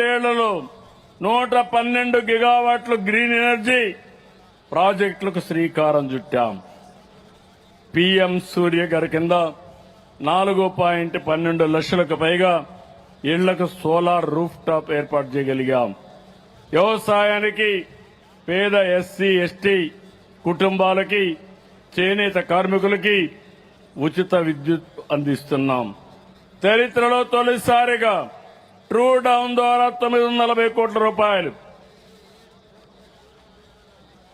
రెండేళ్లలో 112 గిగావాట్లు green energy ప్రాజెక్టులకు శ్రీకారం చుట్టాం. పీఎం సూర్య గారి కింద 4.12 లక్షలకు పైగా ఇళ్లకు సోలార్ రూఫ్ టాప్ ఏర్పాటు చేయగలిగాం. వ్యవసాయానికి పేద ఎస్సీ ఎస్టీ కుటుంబాలకి చేనేత కార్మికులకి ఉచిత విద్యుత్ అందిస్తున్నాం. చరిత్రలో తొలిసారిగా ట్రూ డౌన్ ద్వారా 940 కోట్ల రూపాయలు,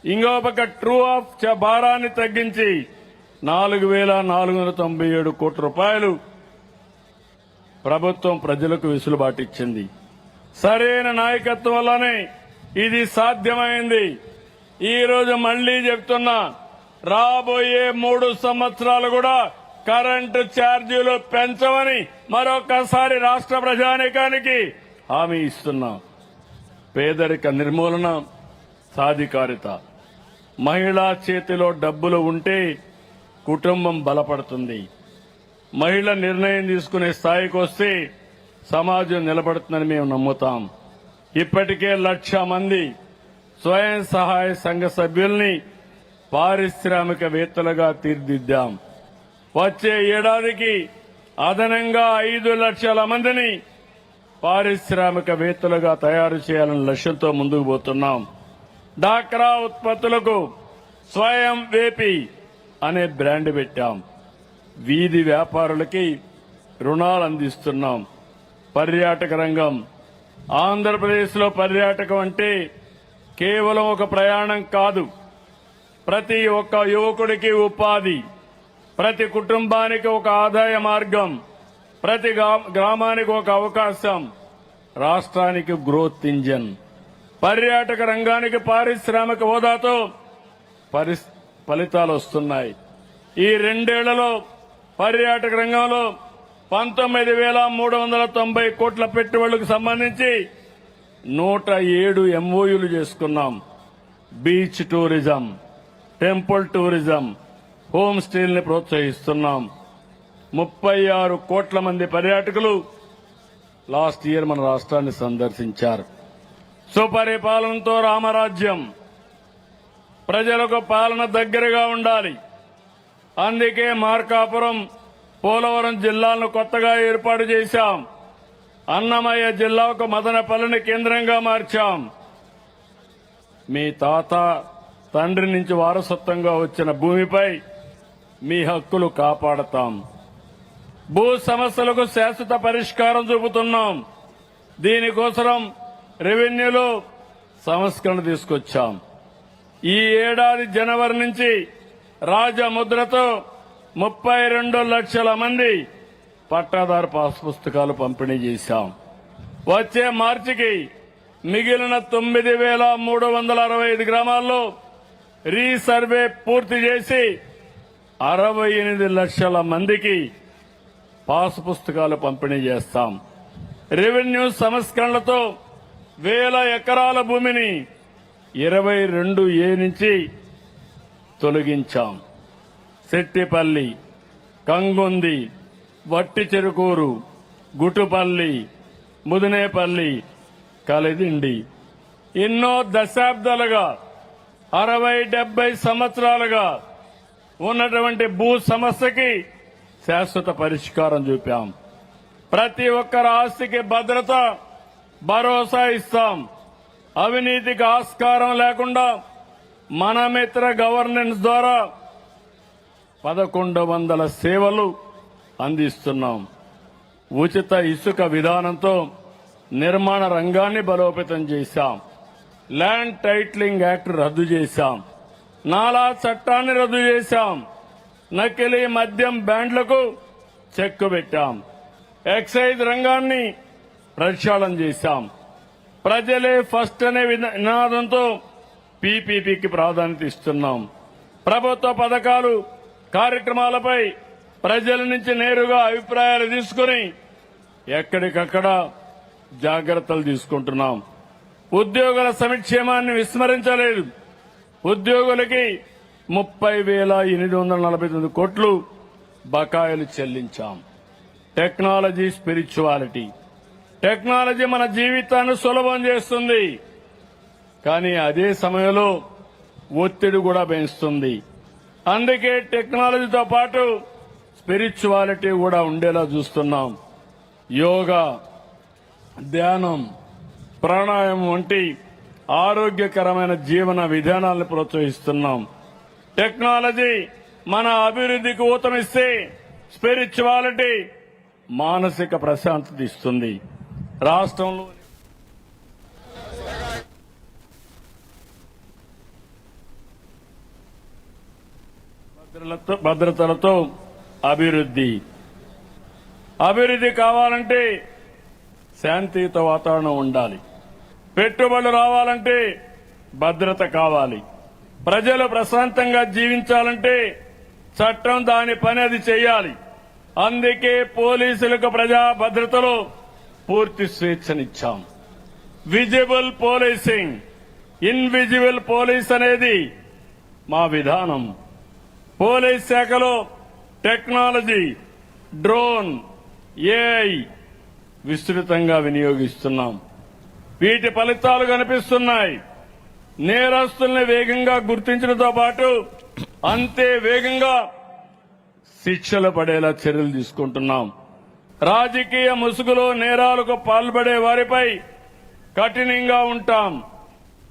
ఇంకో పక్క ట్రూ ఆఫ్ భారాన్ని తగ్గించి 4,497 కోట్ల రూపాయలు ప్రభుత్వం ప్రజలకు వెసులుబాటు ఇచ్చింది. సరైన నాయకత్వం వల్లనే ఇది సాధ్యమైంది. ఈ రోజు మళ్లీ చెప్తున్నా, రాబోయే 3 సంవత్సరాలు కూడా కరెంటు ఛార్జీలు పెంచమని మరొకసారి రాష్ట్ర ప్రజానీకానికి హామీ ఇస్తున్నా. పేదరిక నిర్మూలన, సాధికారిత, మహిళా చేతిలో డబ్బులు ఉంటే కుటుంబం బలపడుతుంది. మహిళ నిర్ణయం తీసుకునే స్థాయికి వస్తే సమాజం నిలబడుతుందని మేము నమ్ముతాం. ఇప్పటికే 1,00,000 మంది స్వయం సహాయ సంఘ సభ్యుల్ని పారిశ్రామికవేత్తలుగా తీర్చిదిద్దాం. వచ్చే ఏడాదికి అదనంగా 5 లక్షల మందిని పారిశ్రామికవేత్తలుగా తయారు చేయాలనే లక్ష్యంతో ముందుకు పోతున్నాం. డాక్రా ఉత్పత్తులకు స్వయం వేపి అనే బ్రాండ్ పెట్టాం. వీధి వ్యాపారులకి రుణాలు అందిస్తున్నాం. పర్యాటక రంగం, ఆంధ్రప్రదేశ్లో పర్యాటకం అంటే కేవలం ఒక ప్రయాణం కాదు, ప్రతి ఒక్క యువకుడికి ఉపాధి, ప్రతి కుటుంబానికి ఒక ఆదాయ మార్గం, ప్రతి గ్రామానికి ఒక అవకాశం, రాష్ట్రానికి గ్రోత్ ఇంజన్. పర్యాటక రంగానికి పారిశ్రామిక హోదాతో ఫలితాలు వస్తున్నాయి. ఈ 2 ఏళ్లలో పర్యాటక రంగంలో 19,390 కోట్ల పెట్టుబడులకు సంబంధించి 107 ఎంఓయూలు చేసుకున్నాం. Beach tourism, temple tourism, home స్టేల్ని ప్రోత్సహిస్తున్నాం. 36 కోట్ల మంది పర్యాటకులు లాస్ట్ ఇయర్ మన రాష్ట్రాన్ని సందర్శించారు. సుపరిపాలనతో రామరాజ్యం, ప్రజలకు పాలన దగ్గరగా ఉండాలి. అందుకే మార్కాపురం, పోలవరం జిల్లాలను కొత్తగా ఏర్పాటు చేశాం. అన్నమయ్య జిల్లాకు మదనపల్లిని కేంద్రంగా మార్చాం. మీ తాత తండ్రి నుంచి వారసత్వంగా వచ్చిన భూమిపై మీ హక్కులు కాపాడతాం. భూ సమస్యలకు శాశ్వత పరిష్కారం చూపుతున్నాం. దీనికోసం రెవెన్యూలో సంస్కరణ తీసుకొచ్చాం. ఈ ఏడాది జనవరి నుంచి రాజముద్రతో 32 లక్షల మంది పట్టాదారు పాస్ పుస్తకాలు పంపిణీ చేశాం. వచ్చే మార్చికి మిగిలిన 9,365 గ్రామాల్లో రీసర్వే పూర్తి చేసి 68 లక్షల మందికి పాస్ పుస్తకాలు పంపిణీ చేస్తాం. రెవెన్యూ సంస్కరణలతో 1,000 ఎకరాల భూమిని 22A నుంచి తొలగించాం. సెట్టిపల్లి, కంగుంది, వట్టి చెరుకూరు, గుటుపల్లి, ముదినేపల్లి, కలిదిండి ఎన్నో దశాబ్దాలుగా 60-70 సంవత్సరాలుగా ఉన్నటువంటి భూ సమస్యకి శాశ్వత పరిష్కారం చూపాం. ప్రతి ఒక్కరి ఆస్తికి భద్రత, భరోసా ఇస్తాం. అవినీతికి ఆస్కారం లేకుండా మన మిత్ర గవర్నెన్స్ ద్వారా 1,100 సేవలు అందిస్తున్నాం. ఉచిత ఇసుక విధానంతో నిర్మాణ రంగాన్ని బలోపేతం చేశాం. ల్యాండ్ టైటిలింగ్ యాక్ట్ రద్దు చేశాం. నాలా చట్టాన్ని రద్దు చేశాం. నకిలీ మద్యం బ్యాండ్లకు చెక్కు పెట్టాం. ఎక్సైజ్ రంగాన్ని ప్రక్షాళన చేశాం. ప్రజలే ఫస్ట్ అనే నినాదంతో పీపీపీకి ప్రాధాన్యత ఇస్తున్నాం. ప్రభుత్వ పథకాలు, కార్యక్రమాలపై ప్రజల నుంచి నేరుగా అభిప్రాయాలు తీసుకుని ఎక్కడికక్కడ జాగ్రత్తలు తీసుకుంటున్నాం. ఉద్యోగుల సంక్షేమాన్ని విస్మరించలేదు. ఉద్యోగులకి 30,849 కోట్లు బకాయిలు చెల్లించాం. టెక్నాలజీ, స్పిరిచువాలిటీ, టెక్నాలజీ మన జీవితాన్ని సులభం చేస్తుంది, కానీ అదే సమయంలో ఒత్తిడి కూడా పెంచుతుంది. అందుకే టెక్నాలజీతో పాటు స్పిరిచువాలిటీ కూడా ఉండేలా చూస్తున్నాం. యోగా, ధ్యానం, ప్రాణాయామం వంటి ఆరోగ్యకరమైన జీవన విధానాలను ప్రోత్సహిస్తున్నాం. టెక్నాలజీ మన అభివృద్ధికి ఊతమిస్తే స్పిరిచువాలిటీ మానసిక ప్రశాంతత ఇస్తుంది. రాష్ట్రంలో భద్రతలతో అభివృద్ధి కావాలంటే శాంతియుత వాతావరణం ఉండాలి. పెట్టుబడులు రావాలంటే భద్రత కావాలి. ప్రజలు ప్రశాంతంగా జీవించాలంటే చట్టం దాని పని అది చేయాలి. అందుకే పోలీసులకు ప్రజా భద్రతలో పూర్తి స్వేచ్ఛనిచ్చాం. విజిబుల్ పోలీసింగ్, ఇన్విజిబుల్ పోలీస్ అనేది మా విధానం. పోలీస్ శాఖలో టెక్నాలజీ, డ్రోన్, ఏఐ విస్తృతంగా వినియోగిస్తున్నాం. వీటి ఫలితాలు కనిపిస్తున్నాయి. నేరస్తుల్ని వేగంగా గుర్తించడంతో పాటు అంతే వేగంగా శిక్షలు పడేలా చర్యలు తీసుకుంటున్నాం. రాజకీయ ముసుగులో నేరాలకు పాల్పడే వారిపై కఠినంగా ఉంటాం.